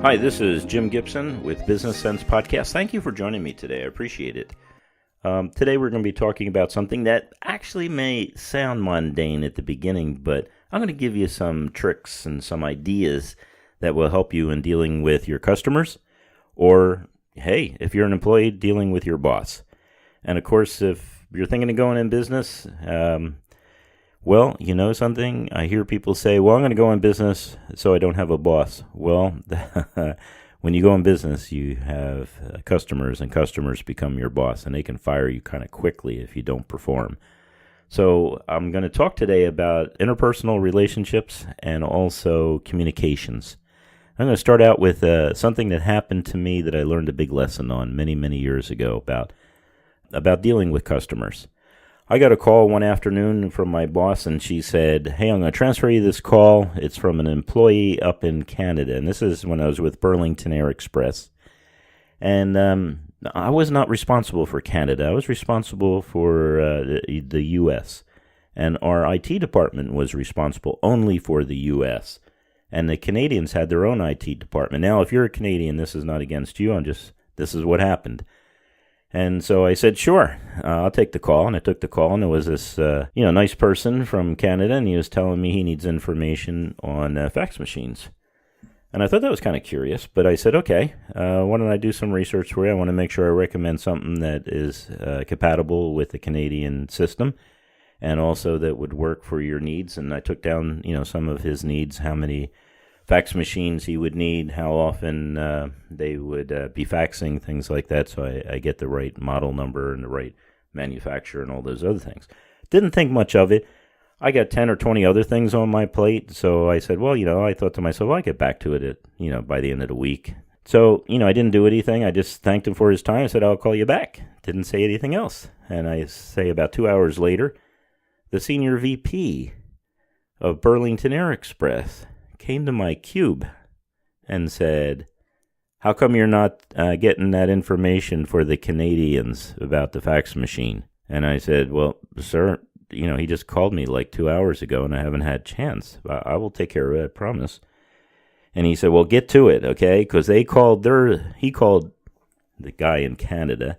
Hi, this is Jim Gibson with Business Sense Podcast. Thank you for joining me today. I appreciate it. Today we're going to be talking about something that actually may sound mundane at the beginning, but I'm going to give you some tricks and some ideas that will help you in dealing with your customers, or, hey, if you're an employee, dealing with your boss. And of course, if you're thinking of going in business, well, you know something? I hear people say, well, I'm going to go in business so I don't have a boss. Well, when you go in business, you have customers, and customers become your boss, and they can fire you kind of quickly if you don't perform. So I'm going to talk today about interpersonal relationships and also communications. I'm going to start out with something that happened to me that I learned a big lesson on many, many years ago about dealing with customers. I got a call one afternoon from my boss, and she said, hey, I'm going to transfer you this call. It's from an employee up in Canada, and this is when I was with Burlington Air Express. And I was not responsible for Canada. I was responsible for the U.S., and our IT department was responsible only for the U.S., and the Canadians had their own IT department. Now, if you're a Canadian, this is not against you. This is what happened. And so I said, sure, I'll take the call. And I took the call, and there was this, nice person from Canada, and he was telling me he needs information on fax machines. And I thought that was kind of curious, but I said, okay, why don't I do some research for you? I want to make sure I recommend something that is compatible with the Canadian system, and also that would work for your needs. And I took down, some of his needs, how many fax machines he would need, how often they would be faxing, things like that, so I get the right model number and the right manufacturer and all those other things. Didn't think much of it. I got 10 or 20 other things on my plate, so I said, well, I thought to myself, I'll get back to it by the end of the week. So, I didn't do anything. I just thanked him for his time. I said, I'll call you back. Didn't say anything else. And I say about 2 hours later, the senior VP of Burlington Air Express came to my cube and said, how come you're not getting that information for the Canadians about the fax machine? And I said, well, sir, he just called me like 2 hours ago, and I haven't had a chance. I will take care of it, I promise. And he said, well, get to it, okay? Because he called the guy in Canada,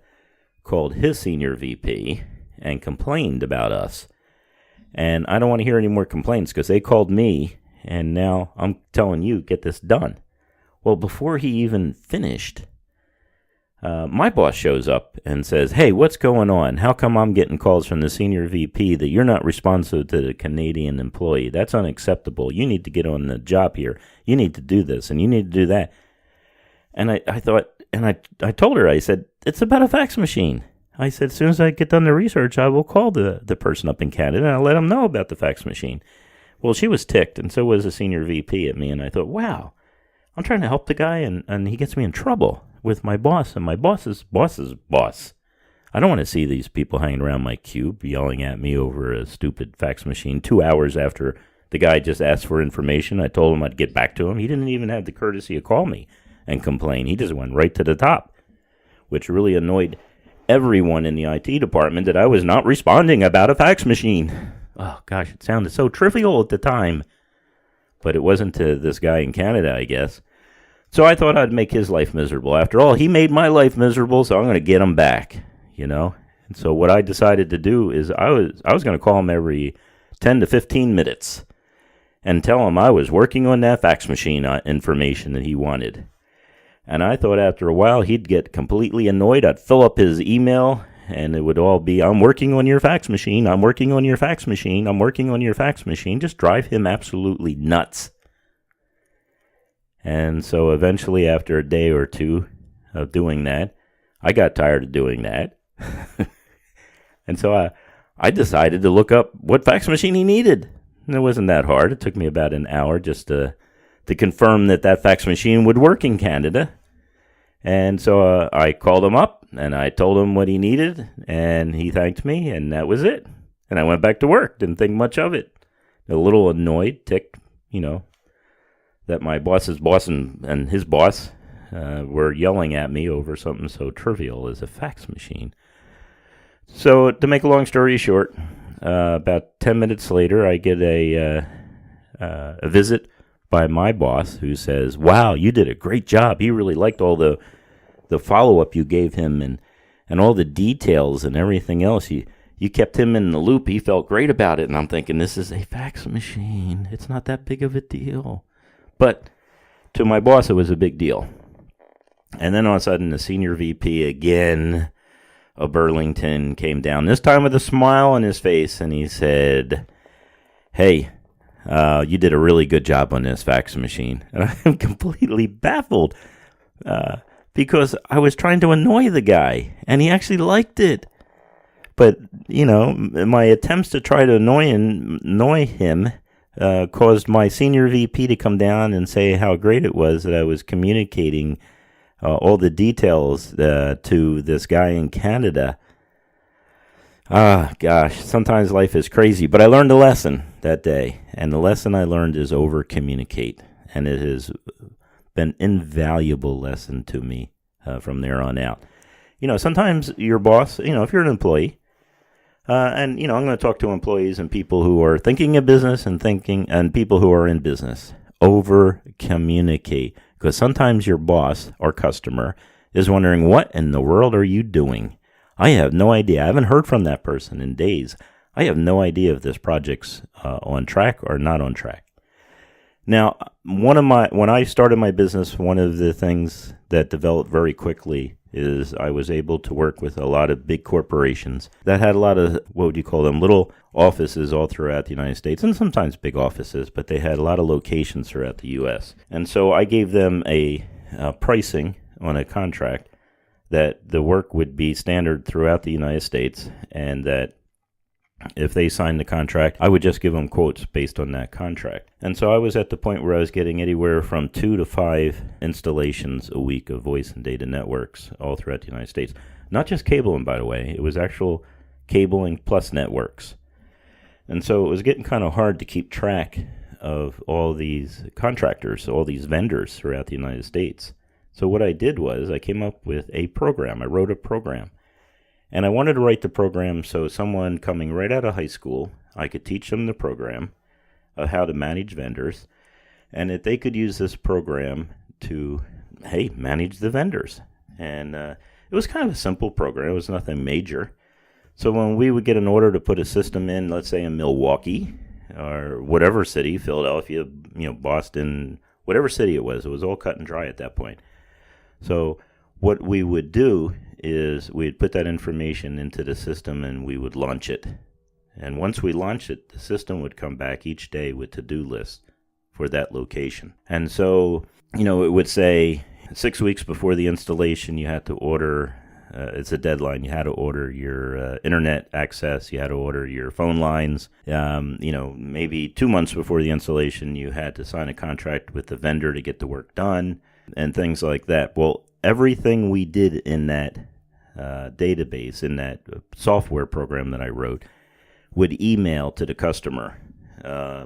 called his senior VP and complained about us. And I don't want to hear any more complaints, because they called me, and now I'm telling you, get this done. Well, before he even finished, my boss shows up and says, hey, what's going on? How come I'm getting calls from the senior VP that you're not responsive to the Canadian employee? That's unacceptable. You need to get on the job here. You need to do this, and you need to do that. And I thought, and I told her, I said, it's about a fax machine. I said, as soon as I get done the research, I will call the person up in Canada, and I'll let them know about the fax machine. Well, she was ticked, and so was the senior VP at me, and I thought, wow, I'm trying to help the guy, and he gets me in trouble with my boss and my boss's boss's boss. I don't want to see these people hanging around my cube yelling at me over a stupid fax machine 2 hours after the guy just asked for information. I told him I'd get back to him. He didn't even have the courtesy to call me and complain. He just went right to the top, which really annoyed everyone in the IT department that I was not responding about a fax machine. Oh, gosh, it sounded so trivial at the time. But it wasn't to this guy in Canada, I guess. So I thought I'd make his life miserable. After all, he made my life miserable, so I'm going to get him back, And so what I decided to do is I was going to call him every 10 to 15 minutes and tell him I was working on that fax machine information that he wanted. And I thought after a while he'd get completely annoyed. I'd fill up his email, and it would all be, I'm working on your fax machine, I'm working on your fax machine, I'm working on your fax machine. Just drive him absolutely nuts. And so eventually, after a day or two of doing that, I got tired of doing that. And so I decided to look up what fax machine he needed. And it wasn't that hard. It took me about an hour just to confirm that fax machine would work in Canada. And so I called him up, and I told him what he needed, and he thanked me, and that was it. And I went back to work. Didn't think much of it. A little annoyed, ticked, that my boss's boss and his boss were yelling at me over something so trivial as a fax machine. So to make a long story short, about 10 minutes later, I get a visit by my boss, who says, "Wow, you did a great job. He really liked all the follow-up you gave him and all the details and everything else. You kept him in the loop. He felt great about it." And I'm thinking, this is a fax machine. It's not that big of a deal. But to my boss, it was a big deal. And then all of a sudden, the senior VP again of Burlington came down, this time with a smile on his face, and he said, "Hey, you did a really good job on this fax machine." And I'm completely baffled because I was trying to annoy the guy, and he actually liked it. But, my attempts to try to annoy him caused my senior VP to come down and say how great it was that I was communicating all the details to this guy in Canada. Gosh, sometimes life is crazy. But I learned a lesson that day, and the lesson I learned is over-communicate. And it has been an invaluable lesson to me from there on out. Sometimes your boss, if you're an employee, and I'm going to talk to employees and people who are thinking of business and people who are in business. Over communicate, because sometimes your boss or customer is wondering, what in the world are you doing? I have no idea. I haven't heard from that person in days. I have no idea if this project's on track or not on track. Now, when I started my business, one of the things that developed very quickly is I was able to work with a lot of big corporations that had a lot of, what would you call them, little offices all throughout the United States, and sometimes big offices, but they had a lot of locations throughout the U.S. And so I gave them a pricing on a contract that the work would be standard throughout the United States, and that if they signed the contract, I would just give them quotes based on that contract. And so I was at the point where I was getting anywhere from 2 to 5 installations a week of voice and data networks all throughout the United States. Not just cabling, by the way. It was actual cabling plus networks. And so it was getting kind of hard to keep track of all these contractors, all these vendors throughout the United States. So what I did was I came up with a program. I wrote a program. And I wanted to write the program so someone coming right out of high school, I could teach them the program of how to manage vendors, and that they could use this program to, manage the vendors. And it was kind of a simple program. It was nothing major. So when we would get an order to put a system in, let's say in Milwaukee or whatever city, Philadelphia, Boston, whatever city it was all cut and dry at that point. So what we would do is we'd put that information into the system and we would launch it. And once we launched it, the system would come back each day with to-do lists for that location. And so, it would say 6 weeks before the installation, you had to order, it's a deadline, you had to order your internet access, you had to order your phone lines. Maybe 2 months before the installation, you had to sign a contract with the vendor to get the work done and things like that. Well, everything we did in that database, in that software program that I wrote, would email to the customer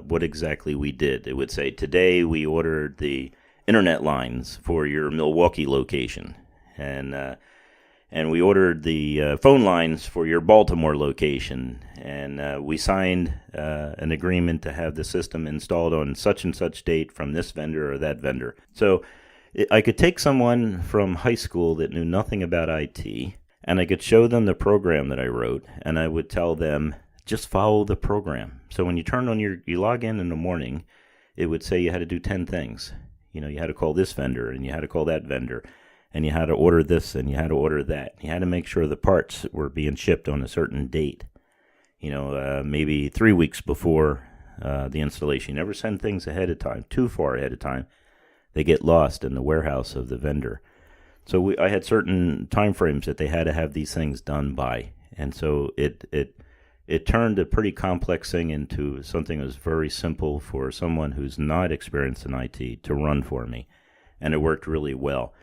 what exactly we did. It would say, today we ordered the internet lines for your Milwaukee location, and we ordered the phone lines for your Baltimore location, and we signed an agreement to have the system installed on such and such date from this vendor or that vendor. So I could take someone from high school that knew nothing about IT, and I could show them the program that I wrote, and I would tell them, just follow the program. So when you log in the morning, it would say you had to do 10 things. You had to call this vendor, and you had to call that vendor, and you had to order this, and you had to order that. You had to make sure the parts were being shipped on a certain date, maybe 3 weeks before the installation. You never send things ahead of time, too far ahead of time. They get lost in the warehouse of the vendor. So I had certain time frames that they had to have these things done by. And so it turned a pretty complex thing into something that was very simple for someone who's not experienced in IT to run for me. And it worked really well.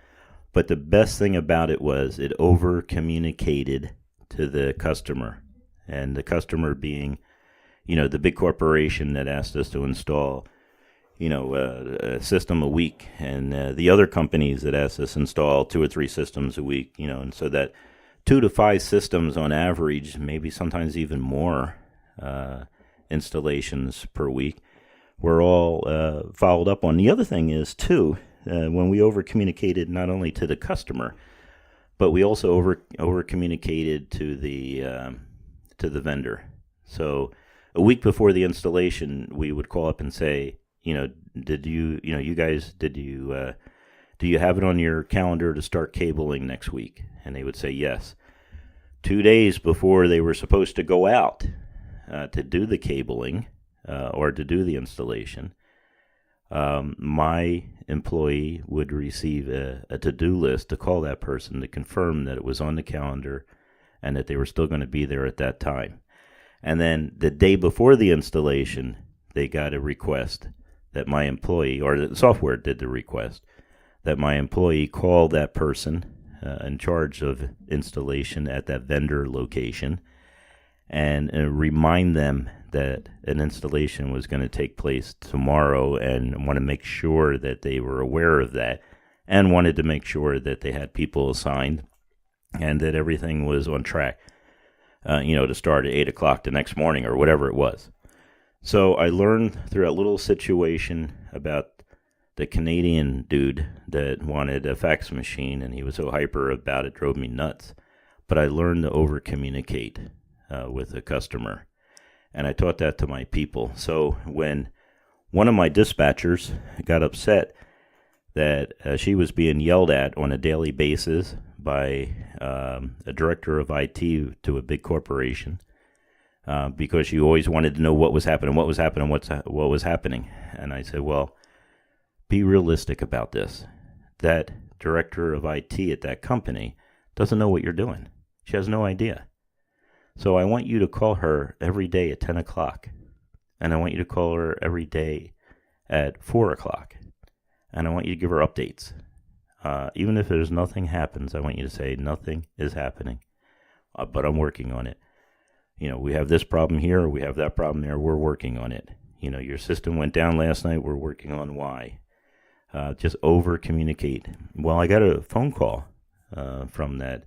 But the best thing about it was it over-communicated to the customer. And the customer being, the big corporation that asked us to install a system a week, and the other companies that asked us to install 2 or 3 systems a week, and so that 2 to 5 systems on average, maybe sometimes even more installations per week, were all followed up on. The other thing is, too, when we over-communicated not only to the customer, but we also over-communicated to the vendor. So a week before the installation, we would call up and say, do you have it on your calendar to start cabling next week? And they would say yes. 2 days before they were supposed to go out to do the cabling or to do the installation, my employee would receive a to-do list to call that person to confirm that it was on the calendar and that they were still going to be there at that time. And then the day before the installation, they got a request that my employee, or the software did the request, that my employee call that person in charge of installation at that vendor location and remind them that an installation was going to take place tomorrow, and want to make sure that they were aware of that, and wanted to make sure that they had people assigned and that everything was on track, to start at 8 o'clock the next morning or whatever it was. So I learned through that little situation about the Canadian dude that wanted a fax machine, and he was so hyper about it, drove me nuts. But I learned to over-communicate with the customer, and I taught that to my people. So when one of my dispatchers got upset that she was being yelled at on a daily basis by a director of IT to a big corporation, because she always wanted to know what was happening. And I said, well, be realistic about this. That director of IT at that company doesn't know what you're doing. She has no idea. So I want you to call her every day at 10 o'clock. And I want you to call her every day at 4 o'clock. And I want you to give her updates. Even if there's nothing happens, I want you to say, nothing is happening, but I'm working on it. We have this problem here, we have that problem there, we're working on it. Your system went down last night, we're working on why. Just over-communicate. Well, I got a phone call from that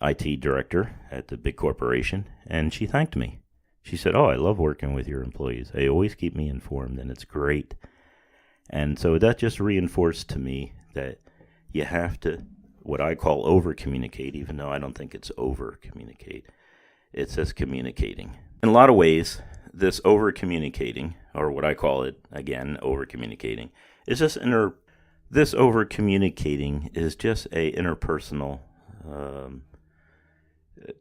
IT director at the big corporation, and she thanked me. She said, I love working with your employees. They always keep me informed, and it's great. And so that just reinforced to me that you have to, what I call over-communicate, even though I don't think it's over-communicate. It's just communicating. In a lot of ways, this over-communicating, or what I call it, again, over-communicating, is just this over-communicating is just a interpersonal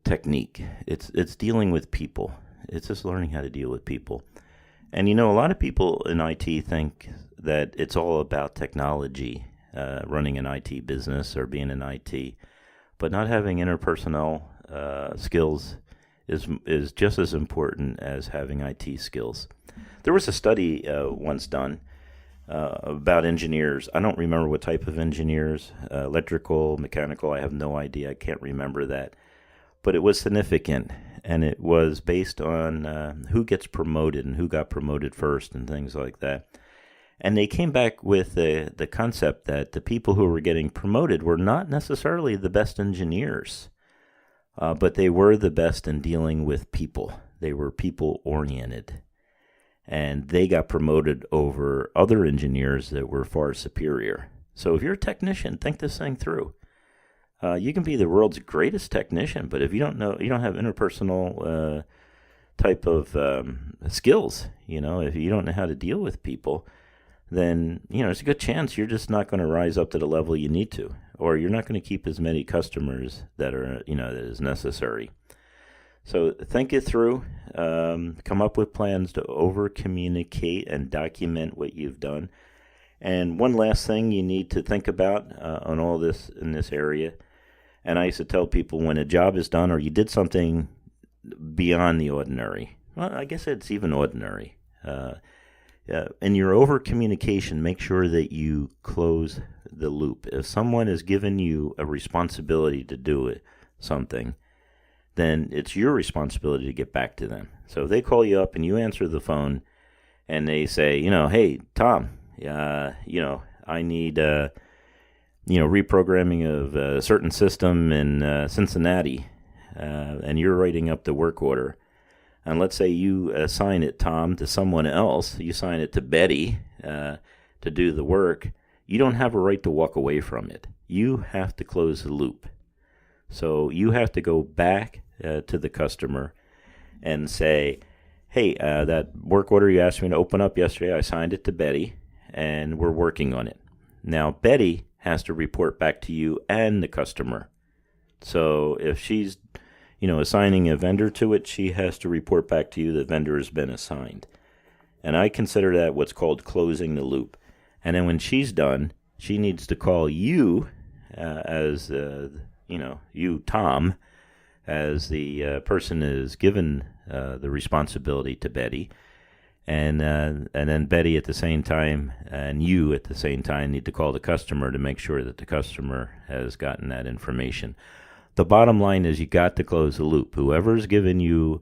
technique. It's dealing with people. It's just learning how to deal with people. And a lot of people in IT think that it's all about technology, running an IT business or being in IT, but not having interpersonal skills is just as important as having IT skills. There was a study once done about engineers. I don't remember what type of engineers, electrical, mechanical, I have no idea. I can't remember that. But it was significant, and it was based on who gets promoted and who got promoted first and things like that. And they came back with the concept that the people who were getting promoted were not necessarily the best engineers, but they were the best in dealing with people. They were people-oriented, and they got promoted over other engineers that were far superior. So if you're a technician, think this thing through. You can be the world's greatest technician, but if you don't have interpersonal type of skills, if you don't know how to deal with people, then, there's a good chance you're just not going to rise up to the level you need to, or you're not going to keep as many customers that are, that is necessary. So think it through, come up with plans to over-communicate and document what you've done. And one last thing you need to think about on all this in this area, and I used to tell people when a job is done or you did something beyond the ordinary, well, I guess it's even ordinary, in your over-communication, make sure that you close the loop. If someone has given you a responsibility to do something, then it's your responsibility to get back to them. So if they call you up and you answer the phone and they say, hey, Tom, I need, reprogramming of a certain system in Cincinnati, and you're writing up the work order. and let's say you assign it, Tom, to someone else, you assign it to Betty to do the work, you don't have a right to walk away from it. You have to close the loop. So you have to go back to the customer and say, hey, that work order you asked me to open up yesterday, I signed it to Betty, and we're working on it. Now, Betty has to report back to you and the customer. So if she's, assigning a vendor to it, she has to report back to you the vendor has been assigned. And I consider that what's called closing the loop. And then when she's done, she needs to call you as, you, Tom, as the person is given the responsibility to Betty. And then Betty at the same time and you at the same time need to call the customer to make sure that the customer has gotten that information. The bottom line is you got to close the loop. Whoever's given you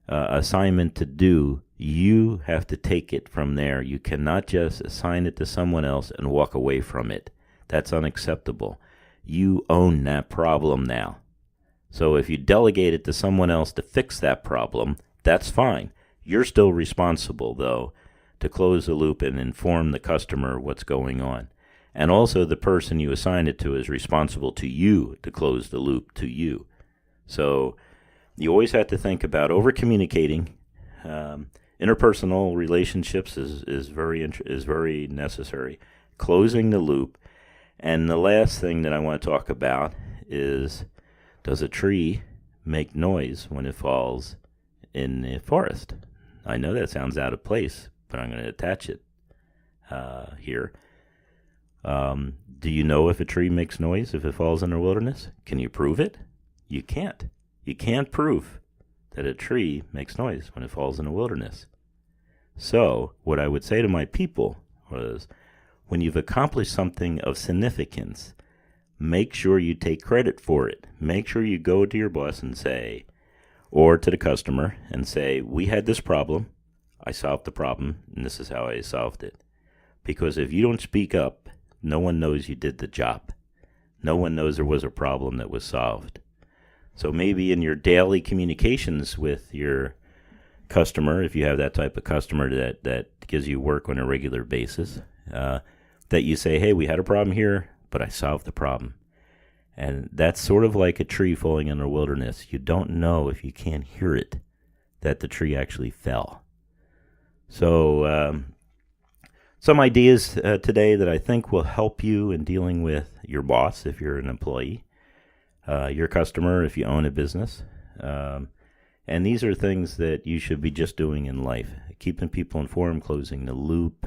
assignment to do, you have to take it from there. You cannot just assign it to someone else and walk away from it. That's unacceptable. You own that problem now. So if you delegate it to someone else to fix that problem, that's fine. You're still responsible, though, to close the loop and inform the customer what's going on. And also the person you assign it to is responsible to you to close the loop to you. So you always have to think about over-communicating. Interpersonal relationships is very necessary. Closing the loop. And the last thing that I want to talk about is, does a tree make noise when it falls in the forest? I know that sounds out of place, but I'm going to attach it here. Do you know if a tree makes noise if it falls in the wilderness? Can you prove it? You can't. You can't prove that a tree makes noise when it falls in the wilderness. So what I would say to my people was, when you've accomplished something of significance, make sure you take credit for it. Make sure you go to your boss and say, or to the customer and say, we had this problem, I solved the problem, and this is how I solved it. Because if you don't speak up, no one knows you did the job. No one knows there was a problem that was solved. So maybe in your daily communications with your customer, if you have that type of customer that gives you work on a regular basis, that you say, hey, we had a problem here, but I solved the problem. And that's sort of like a tree falling in the wilderness. You don't know, if you can't hear it, that the tree actually fell. So some ideas today that I think will help you in dealing with your boss if you're an employee, your customer if you own a business. And these are things that you should be just doing in life. Keeping people informed, closing the loop,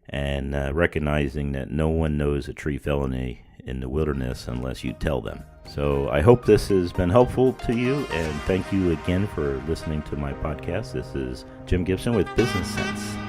and recognizing that no one knows a tree fell in the wilderness unless you tell them. So I hope this has been helpful to you, and thank you again for listening to my podcast. This is Jim Gibson with Business Sense.